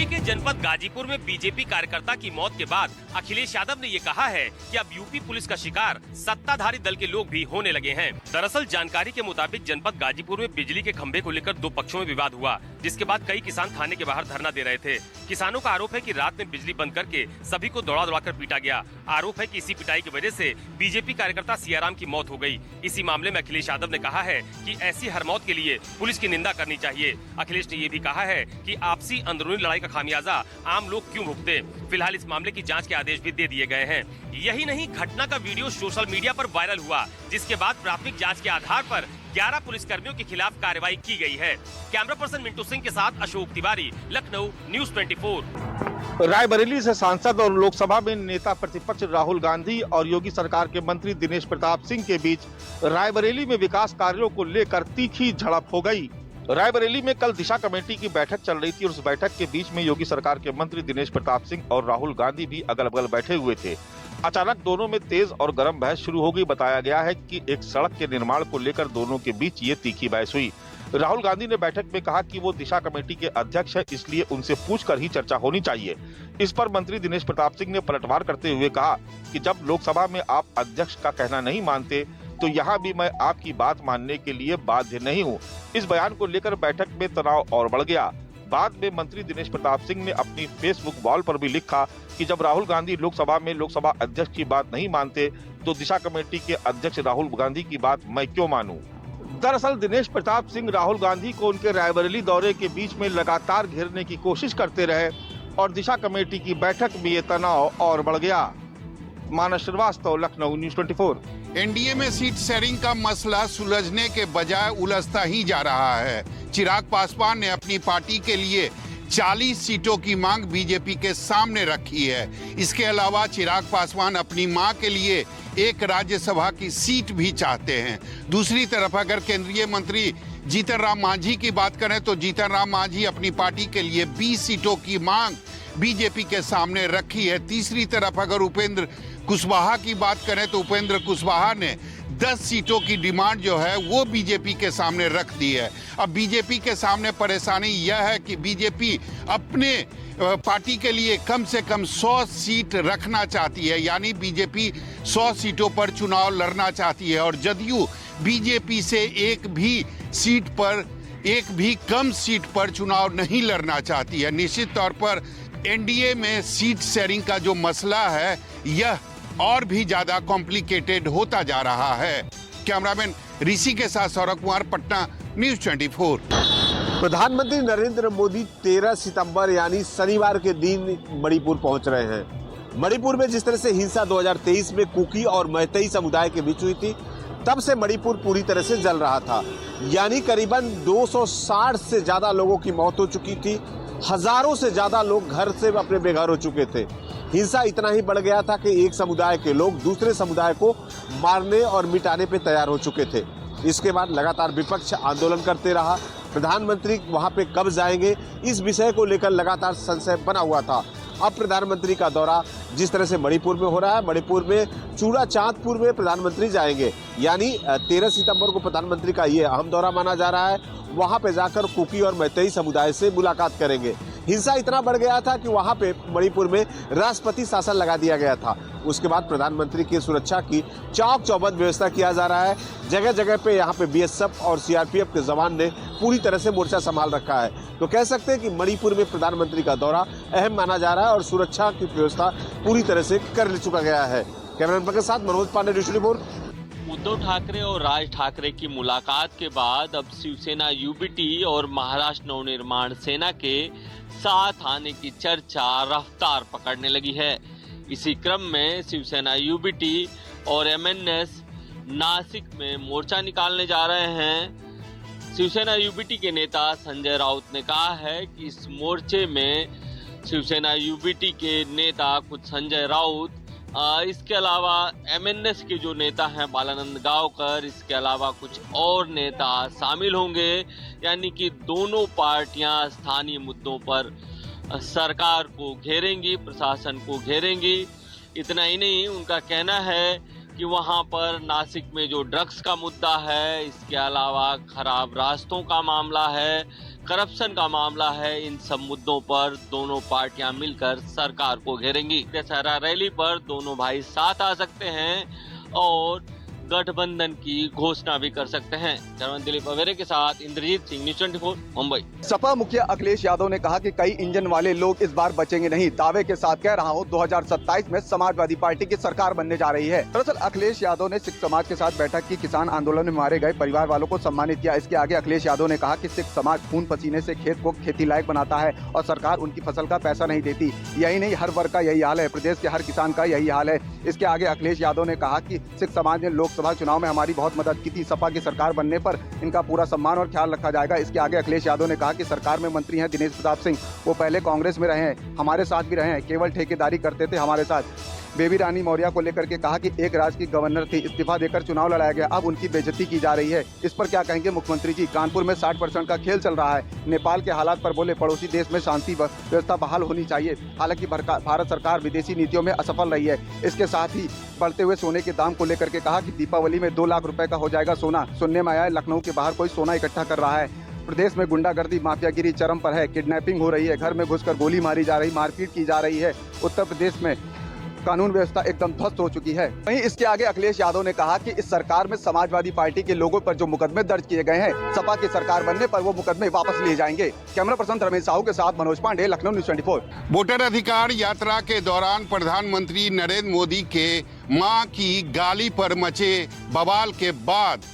UP के जनपद गाजीपुर में बीजेपी कार्यकर्ता की मौत के बाद अखिलेश यादव ने ये कहा है कि अब यूपी पुलिस का शिकार सत्ताधारी दल के लोग भी होने लगे हैं। दरअसल जानकारी के मुताबिक जनपद गाजीपुर में बिजली के खंभे को लेकर दो पक्षों में विवाद हुआ, जिसके बाद कई किसान थाने के बाहर धरना दे रहे थे। किसानों का आरोप है कि रात में बिजली बंद करके सभी को दौड़ा कर पीटा गया। आरोप है कि इसी पिटाई की वजह से बीजेपी कार्यकर्ता सियाराम की मौत हो गई। इसी मामले में अखिलेश यादव ने कहा है कि ऐसी हर मौत के लिए पुलिस की निंदा करनी चाहिए। अखिलेश ने ये भी कहा है कि आपसी अंदरूनी लड़ाई का खामियाजा आम लोग क्यों भुगते। फिलहाल इस मामले की जांच के आदेश भी दे दिए गए हैं। यही नहीं, घटना का वीडियो सोशल मीडिया पर वायरल हुआ, जिसके बाद प्राथमिक जांच के आधार पर 11 पुलिसकर्मियों के खिलाफ कार्रवाई की गई है। कैमरा पर्सन मिंटू सिंह के साथ अशोक तिवारी, लखनऊ, न्यूज़ 24। रायबरेली से सांसद और लोकसभा में नेता प्रतिपक्ष राहुल गांधी और योगी सरकार के मंत्री दिनेश प्रताप सिंह के बीच रायबरेली में विकास कार्यों को लेकर तीखी झड़प हो गई। रायबरेली में कल दिशा कमेटी की बैठक चल रही थी और उस बैठक के बीच में योगी सरकार के मंत्री दिनेश प्रताप सिंह और राहुल गांधी भी अगल बगल बैठे हुए थे। अचानक दोनों में तेज और गर्म बहस शुरू हो गई। बताया गया है कि एक सड़क के निर्माण को लेकर दोनों के बीच ये तीखी बहस हुई। राहुल गांधी ने बैठक में कहा कि वो दिशा कमेटी के अध्यक्ष है, इसलिए उनसे पूछकर ही चर्चा होनी चाहिए। इस पर मंत्री दिनेश प्रताप सिंह ने पलटवार करते हुए कहा कि जब लोकसभा में आप अध्यक्ष का कहना नहीं मानते तो यहाँ भी मैं आपकी बात मानने के लिए बाध्य नहीं हूँ। इस बयान को लेकर बैठक में तनाव और बढ़ गया। बाद में मंत्री दिनेश प्रताप सिंह ने अपनी फेसबुक वॉल पर भी लिखा कि जब राहुल गांधी लोकसभा में लोकसभा अध्यक्ष की बात नहीं मानते तो दिशा कमेटी के अध्यक्ष राहुल गांधी की बात मैं क्यों मानूं। दरअसल दिनेश प्रताप सिंह राहुल गांधी को उनके रायबरेली दौरे के बीच में लगातार घेरने की कोशिश करते रहे और दिशा कमेटी की बैठक में ये तनाव और बढ़ गया। मानस श्रीवास्तव, लखनऊ, न्यूज़ 24। एनडीए में सीट शेयरिंग का मसला सुलझने के बजाय उलझता ही जा रहा है। चिराग पासवान ने अपनी पार्टी के लिए 40 सीटों की मांग बीजेपी के सामने रखी है। इसके अलावा चिराग पासवान अपनी मां के लिए एक राज्यसभा की सीट भी चाहते हैं। दूसरी तरफ अगर केंद्रीय मंत्री जीतन राम मांझी की बात करें तो जीतन राम मांझी अपनी पार्टी के लिए 20 सीटों की मांग बीजेपी के सामने रखी है। तीसरी तरफ अगर उपेंद्र कुशवाहा की बात करें तो उपेंद्र कुशवाहा ने 10 सीटों की डिमांड जो है वो बीजेपी के सामने रख दी है। अब बीजेपी के सामने परेशानी यह है कि बीजेपी अपने पार्टी के लिए कम से कम 100 सीट रखना चाहती है, यानी बीजेपी 100 सीटों पर चुनाव लड़ना चाहती है और जदयू बीजेपी से एक भी कम सीट पर चुनाव नहीं लड़ना चाहती है। निश्चित तौर पर एनडीए में सीट शेयरिंग का जो मसला है यह और भी ज्यादा कॉम्प्लिकेटेड होता जा रहा है। कैमरामैन ऋषि के साथ सौरभ कुमार, पटना, न्यूज़ 24। प्रधानमंत्री नरेंद्र मोदी 13 सितंबर यानी शनिवार के दिन मणिपुर पहुंच रहे हैं। मणिपुर में जिस तरह से हिंसा 2023 में कुकी और मैतेई समुदाय के बीच हुई थी, तब से मणिपुर पूरी तरह से जल रहा था। यानी करीबन 260 से ज्यादा लोगों की मौत हो चुकी थी। हजारों से ज्यादा लोग घर से अपने बेघर हो चुके थे। हिंसा इतना ही बढ़ गया था कि एक समुदाय के लोग दूसरे समुदाय को मारने और मिटाने पे तैयार हो चुके थे। इसके बाद लगातार विपक्ष आंदोलन करते रहा। प्रधानमंत्री वहां पे कब जाएंगे, इस विषय को लेकर लगातार संशय बना हुआ था। अब प्रधानमंत्री का दौरा जिस तरह से मणिपुर में हो रहा है, मणिपुर में चूड़ाचांदपुर में प्रधानमंत्री जाएंगे, यानी 13 सितंबर को प्रधानमंत्री का ये अहम दौरा माना जा रहा है। वहां पे जाकर कुकी और मैतेई समुदाय से मुलाकात करेंगे। हिंसा इतना बढ़ गया था कि वहां पे मणिपुर में राष्ट्रपति शासन लगा दिया गया था। उसके बाद प्रधानमंत्री की सुरक्षा की चाक चौबंद व्यवस्था किया जा रहा है। जगह जगह पे यहाँ पे बीएसएफ और सीआरपीएफ के जवान ने पूरी तरह से मोर्चा संभाल रखा है। तो कह सकते हैं कि मणिपुर में प्रधानमंत्री का दौरा अहम माना जा रहा है और सुरक्षा की व्यवस्था पूरी तरह से कर चुका गया है। कैमरामैन के साथ मनोज पांडे, न्यूज़ 24। उद्धव ठाकरे और राज ठाकरे की मुलाकात के बाद अब शिवसेना यूबीटी और महाराष्ट्र नवनिर्माण सेना के साथ आने की चर्चा रफ्तार पकड़ने लगी है। इसी क्रम में शिवसेना यूबीटी और एमएनएस नासिक में मोर्चा निकालने जा रहे हैं। शिवसेना यूबीटी के नेता संजय राउत ने कहा है कि इस मोर्चे में शिवसेना यूबीटी के नेता खुद संजय राउत, इसके अलावा एमएनएस के जो नेता हैं बालानंद गावकर, इसके अलावा कुछ और नेता शामिल होंगे। यानी कि दोनों पार्टियां स्थानीय मुद्दों पर सरकार को घेरेंगी, प्रशासन को घेरेंगी। इतना ही नहीं, उनका कहना है कि वहां पर नासिक में जो ड्रग्स का मुद्दा है, इसके अलावा खराब रास्तों का मामला है, करप्शन का मामला है, इन सब मुद्दों पर दोनों पार्टियां मिलकर सरकार को घेरेंगी। दशहरा रैली पर दोनों भाई साथ आ सकते हैं और गठबंधन की घोषणा भी कर सकते हैं। चरण दिलीप अवेरे के साथ इंद्रजीत सिंह, न्यूज़ 24 मुंबई। सपा मुखिया अखिलेश यादव ने कहा कि कई इंजन वाले लोग इस बार बचेंगे नहीं। दावे के साथ कह रहा हूं 2027 में समाजवादी पार्टी की सरकार बनने जा रही है। दरअसल अखिलेश यादव ने सिख समाज के साथ बैठक की, किसान आंदोलन में मारे गए परिवार वालों को सम्मानित किया। इसके आगे अखिलेश यादव ने कहा कि सिख समाज खून पसीने से खेत को खेती लायक बनाता है और सरकार उनकी फसल का पैसा नहीं देती। यही नहीं, हर वर्ग का यही हाल है, प्रदेश के हर किसान का यही हाल है। इसके आगे अखिलेश यादव ने कहा कि सिख समाज ने लोकसभा चुनाव में हमारी बहुत मदद की थी। सपा की सरकार बनने पर इनका पूरा सम्मान और ख्याल रखा जाएगा। इसके आगे अखिलेश यादव ने कहा कि सरकार में मंत्री हैं दिनेश प्रताप सिंह, वो पहले कांग्रेस में रहे हैं, हमारे साथ भी रहे हैं, केवल ठेकेदारी करते थे हमारे साथ। बेबी रानी मौर्य को लेकर के कहा कि एक राज्य की गवर्नर थी, इस्तीफा देकर चुनाव लड़ाया गया, अब उनकी बेइज्जती की जा रही है। इस पर क्या कहेंगे मुख्यमंत्री जी? कानपुर में 60% का खेल चल रहा है। नेपाल के हालात पर बोले पड़ोसी देश में शांति व्यवस्था बहाल होनी चाहिए। हालांकि भारत सरकार विदेशी नीतियों में असफल रही है। इसके साथ ही बढ़ते हुए सोने के दाम को लेकर के कहा कि दीपावली में 2 लाख रुपए का हो जाएगा सोना। सुनने में आया लखनऊ के बाहर कोई सोना इकट्ठा कर रहा है। प्रदेश में गुंडागर्दी माफियागिरी चरम पर है, किडनैपिंग हो रही है, घर में घुसकर गोली मारी जा रही, मारपीट की जा रही है। उत्तर प्रदेश में कानून व्यवस्था एकदम ध्वस्त हो चुकी है। वहीं इसके आगे अखिलेश यादव ने कहा कि इस सरकार में समाजवादी पार्टी के लोगों पर जो मुकदमे दर्ज किए गए हैं, सपा की सरकार बनने पर वो मुकदमे वापस लिए जाएंगे। कैमरा पर्सन रमेश साहू के साथ मनोज पांडे, लखनऊ, न्यूज़ 24। वोटर अधिकार यात्रा के दौरान प्रधानमंत्री नरेंद्र मोदी के मां की गाली पर मचे बवाल के बाद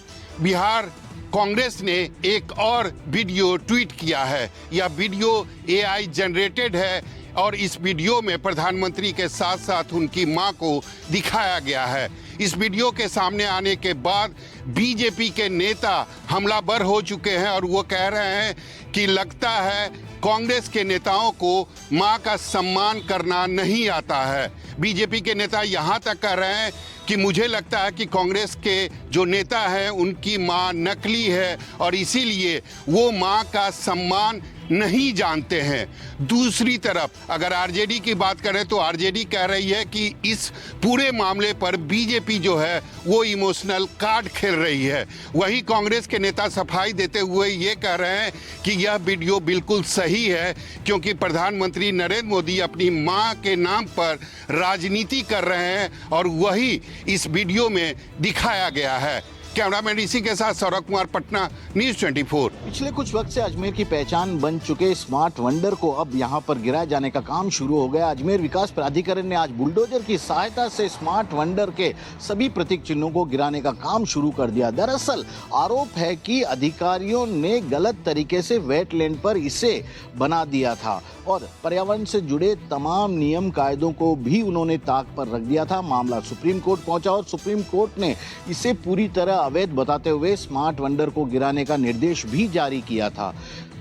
बिहार कांग्रेस ने एक और वीडियो ट्वीट किया है। यह वीडियो AI जनरेटेड है और इस वीडियो में प्रधानमंत्री के साथ साथ उनकी मां को दिखाया गया है। इस वीडियो के सामने आने के बाद बीजेपी के नेता हमलावर हो चुके हैं और वो कह रहे हैं कि लगता है कांग्रेस के नेताओं को मां का सम्मान करना नहीं आता है। बीजेपी के नेता यहां तक कह रहे हैं कि मुझे लगता है कि कांग्रेस के जो नेता हैं उनकी मां नकली है और इसीलिए वो मां का सम्मान नहीं जानते हैं। दूसरी तरफ अगर आरजेडी की बात करें तो आरजेडी कह रही है कि इस पूरे मामले पर बीजेपी जो है वो इमोशनल कार्ड खेल रही है। वहीं कांग्रेस के नेता सफाई देते हुए ये कह रहे हैं कि यह वीडियो बिल्कुल सही है क्योंकि प्रधानमंत्री नरेंद्र मोदी अपनी मां के नाम पर राजनीति कर रहे हैं और वही इस वीडियो में दिखाया गया है। कैमरामैन इसी के साथ सौरभ कुमार, पटना, न्यूज़ 24। पिछले कुछ वक्त से अजमेर की पहचान बन चुके स्मार्ट वंडर को अब यहां पर गिराए जाने का काम शुरू हो गया। अजमेर विकास प्राधिकरण ने आज बुलडोजर की सहायता से स्मार्ट वंडर के सभी प्रतीक चिन्हों को गिराने का काम शुरू कर दिया। दरअसल आरोप है कि अधिकारियों ने गलत तरीके से वेटलैंड पर इसे बना दिया था और पर्यावरण से जुड़े तमाम नियम कायदों को भी उन्होंने ताक पर रख दिया था। मामला सुप्रीम कोर्ट पहुंचा और सुप्रीम कोर्ट ने इसे पूरी तरह अवैध बताते हुए स्मार्ट वंडर को गिराने का निर्देश भी जारी किया था।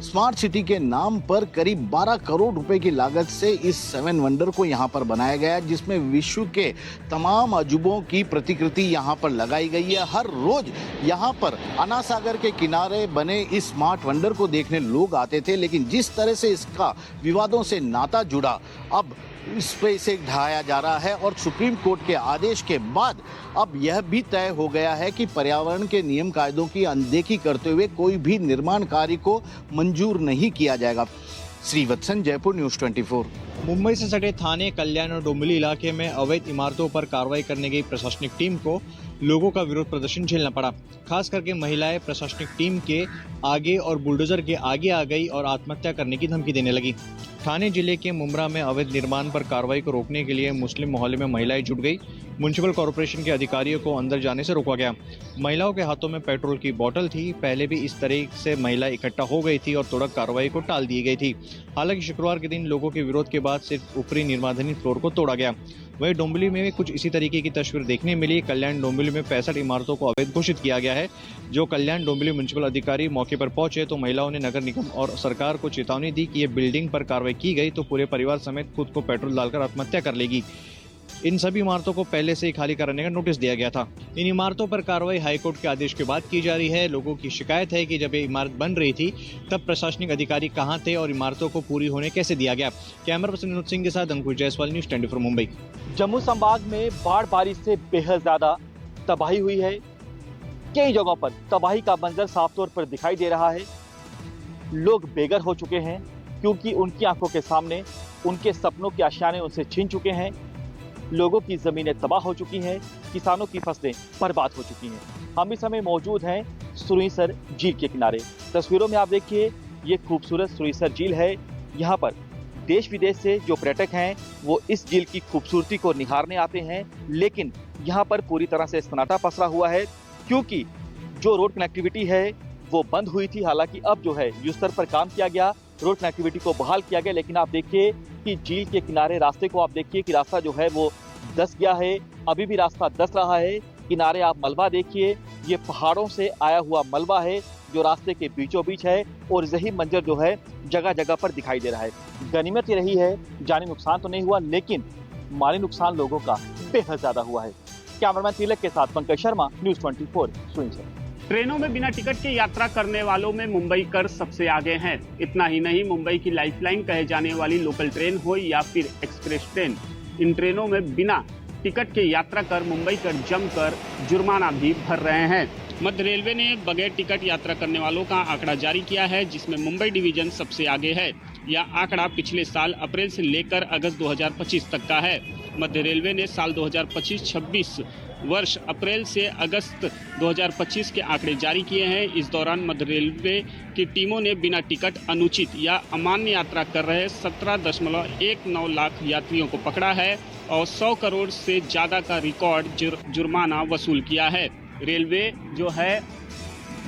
स्मार्ट सिटी के नाम पर करीब 12 करोड़ रुपए की लागत से इस 7 वंडर को यहां पर बनाया गया है, जिसमें विश्व के तमाम अजूबों की प्रतिकृति यहां पर लगाई गई है। हर रोज यहां पर अन्ना सागर के किनारे बने इस स्मार्ट वंडर को देखने लोग आते थे, लेकिन जिस तरह से इसका विवादों से नाता जुड़ा, अब इस पे इसे ढाया जा रहा है और सुप्रीम कोर्ट के आदेश के बाद अब यह भी तय हो गया है कि पर्यावरण के नियम कायदों की अनदेखी करते हुए कोई भी निर्माण कार्य को मंजूर नहीं किया जाएगा। श्रीवत्सन, जयपुर, न्यूज़ 24। मुंबई से सटे थाने, कल्याण और डोंबिवली इलाके में अवैध इमारतों पर कार्रवाई करने गई प्रशासनिक टीम को लोगों का विरोध प्रदर्शन झेलना पड़ा। खास करके महिलाएं प्रशासनिक टीम के आगे और बुलडोजर के आगे आ गई और आत्महत्या करने की धमकी देने लगी। ठाणे जिले के मुमरा में अवैध निर्माण पर कार्रवाई को रोकने के लिए मुस्लिम मोहल्ले में महिलाएं जुट गई। म्युनिसिपल कॉर्पोरेशन के अधिकारियों को अंदर जाने से रोका गया। महिलाओं के हाथों में पेट्रोल की बोतल थी। पहले भी इस तरह से महिला इकट्ठा हो गई थी और तोड़क कार्रवाई को टाल दी गई थी। हालांकि शुक्रवार के दिन लोगों के विरोध के बाद सिर्फ ऊपरी निर्माणाधीन फ्लोर को तोड़ा गया। वहीं डोंबिवली में कुछ इसी तरीके की तस्वीर देखने मिली। कल्याण डोंबिवली में 65 इमारतों को अवैध घोषित किया गया है। जो कल्याण डोंबिवली म्युनिसिपल अधिकारी मौके पर पहुंचे तो महिलाओं ने नगर निगम और सरकार को चेतावनी दी कि ये बिल्डिंग पर कार्रवाई की गई तो पूरे परिवार समेत खुद को पेट्रोल डालकर आत्महत्या कर लेगी। इन सभी इमारतों को पहले से ही खाली कराने का नोटिस दिया गया था। इन इमारतों पर कार्रवाई हाईकोर्ट के आदेश के बाद की जा रही है। लोगों की शिकायत है कि जब ये इमारत बन रही थी तब प्रशासनिक अधिकारी कहां थे और इमारतों को पूरी होने कैसे दिया गया। कैमरा पर्सन विनोद सिंह के साथ अंकुश जायसवाल, न्यूज़ 24 मुंबई। जम्मू संभाग में बाढ़ बारिश से बेहद ज्यादा तबाही हुई है। कई जगहों पर तबाही का मंजर साफ तौर पर दिखाई दे रहा है। लोग बेघर हो चुके हैं क्योंकि उनकी आंखों के सामने उनके सपनों के आशियाने उनसे छीन चुके हैं। लोगों की जमीनें तबाह हो चुकी हैं, किसानों की फसलें बर्बाद हो चुकी हैं। हम इस समय मौजूद हैं सुरईसर झील के किनारे। तस्वीरों में आप देखिए, ये खूबसूरत सुरईसर झील है। यहाँ पर देश विदेश से जो पर्यटक हैं वो इस झील की खूबसूरती को निहारने आते हैं, लेकिन यहाँ पर पूरी तरह से सन्नाटा पसरा हुआ है क्योंकि जो रोड कनेक्टिविटी है वो बंद हुई थी। हालांकि अब जो है युद्धस्तर पर काम किया गया, रोड कनेक्टिविटी को बहाल किया गया, लेकिन आप देखिए कि झील के किनारे रास्ते को आप देखिए कि रास्ता जो है वो धंस गया है। अभी भी रास्ता धंस रहा है। किनारे आप मलबा देखिए, ये पहाड़ों से आया हुआ मलबा है जो रास्ते के बीचों बीच है और यही मंजर जो है जगह जगह पर दिखाई दे रहा है। गनीमत ये रही है, जानी नुकसान तो नहीं हुआ, लेकिन माली नुकसान लोगों का बेहद ज्यादा हुआ है। कैमरामैन तिलक के साथ पंकज शर्मा, न्यूज़ 24 सुरईसर। ट्रेनों में बिना टिकट के यात्रा करने वालों में मुंबई कर सबसे आगे हैं। इतना ही नहीं, मुंबई की लाइफलाइन कहे जाने वाली लोकल ट्रेन हो या फिर एक्सप्रेस ट्रेन, इन ट्रेनों में बिना टिकट के यात्रा कर मुंबई कर जमकर जुर्माना भी भर रहे हैं। मध्य रेलवे ने बगैर टिकट यात्रा करने वालों का आंकड़ा जारी किया है, जिसमें मुंबई डिवीजन सबसे आगे है। यह आंकड़ा पिछले साल अप्रैल से लेकर अगस्त 2025 तक का है। मध्य रेलवे ने साल 2025-26 वर्ष अप्रैल से अगस्त 2025 के आंकड़े जारी किए हैं। इस दौरान मध्य रेलवे की टीमों ने बिना टिकट अनुचित या अमान्य यात्रा कर रहे 17.19 लाख यात्रियों को पकड़ा है और 100 करोड़ से ज़्यादा का रिकॉर्ड जुर्माना वसूल किया है। रेलवे जो है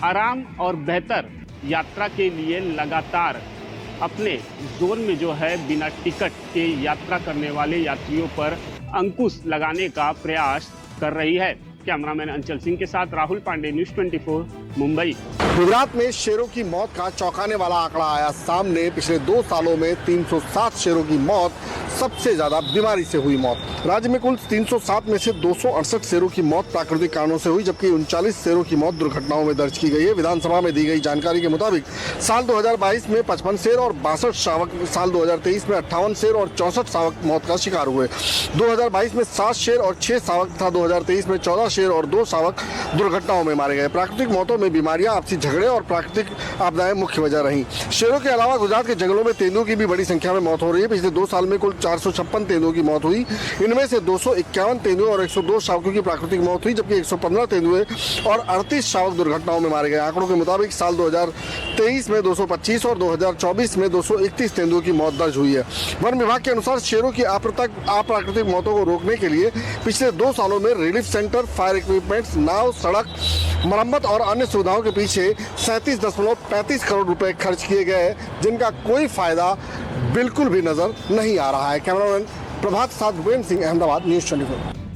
आराम और बेहतर यात्रा के लिए लगातार अपने जोन में जो है बिना टिकट के यात्रा करने वाले यात्रियों पर अंकुश लगाने का प्रयास कर रही है। कैमरामैन अंचल सिंह के साथ राहुल पांडे, न्यूज़ 24 मुंबई। गुजरात में शेरों की मौत का चौंकाने वाला आंकड़ा आया सामने। पिछले 2 सालों में 307 शेरों की मौत, सबसे ज्यादा बीमारी से हुई मौत। राज्य में कुल 307 में से 268 शेरों की मौत प्राकृतिक कारणों से हुई, जबकि 39 शेरों की मौत दुर्घटनाओं में दर्ज की गई है। विधानसभा में दी गई जानकारी के मुताबिक साल 2022 में 55 शेर और 62 शावक, साल 2023 में 58 शेर और 64 शावक मौत का शिकार हुए। 2022 में 7 शेर और 6 शावक तथा 2023 में 14 शेर और 2 शावक दुर्घटनाओं में मारे गए। प्राकृतिक मौतों में बीमारियां, आपसी झगड़े और प्राकृतिक आपदाएं मुख्य वजह रहीं। शेरों के अलावा गुजरात के जंगलों में तेंदुओं की भी बड़ी संख्या में मौत हो रही है। पिछले 2 साल में कुल 456 तेंदुओं की मौत हुई। इनमें से 251 तेंदुए और 102 शावकों की प्राकृतिक मौत हुई, जबकि 115 तेंदुए और 38 शावक दुर्घटनाओं में मारे गए। आंकड़ों के मुताबिक साल 2023 में 225 और 2024 में 231 तेंदुओं की मौत दर्ज हुई है। वन विभाग के अनुसार शेरों की अप्राकृतिक मौतों को रोकने के लिए पिछले 2 सालों में रिलीफ सेंटर, फायर इक्विपमेंट्स, नाव, सड़क मरम्मत और अन्य सुविधाओं के पीछे 37.35 करोड़ रुपए खर्च किए गए, जिनका कोई फायदा बिल्कुल भी नजर नहीं आ रहा है। कैमरामैन प्रभात साथ भूपेंद्र सिंह, अहमदाबाद, न्यूज़ 24।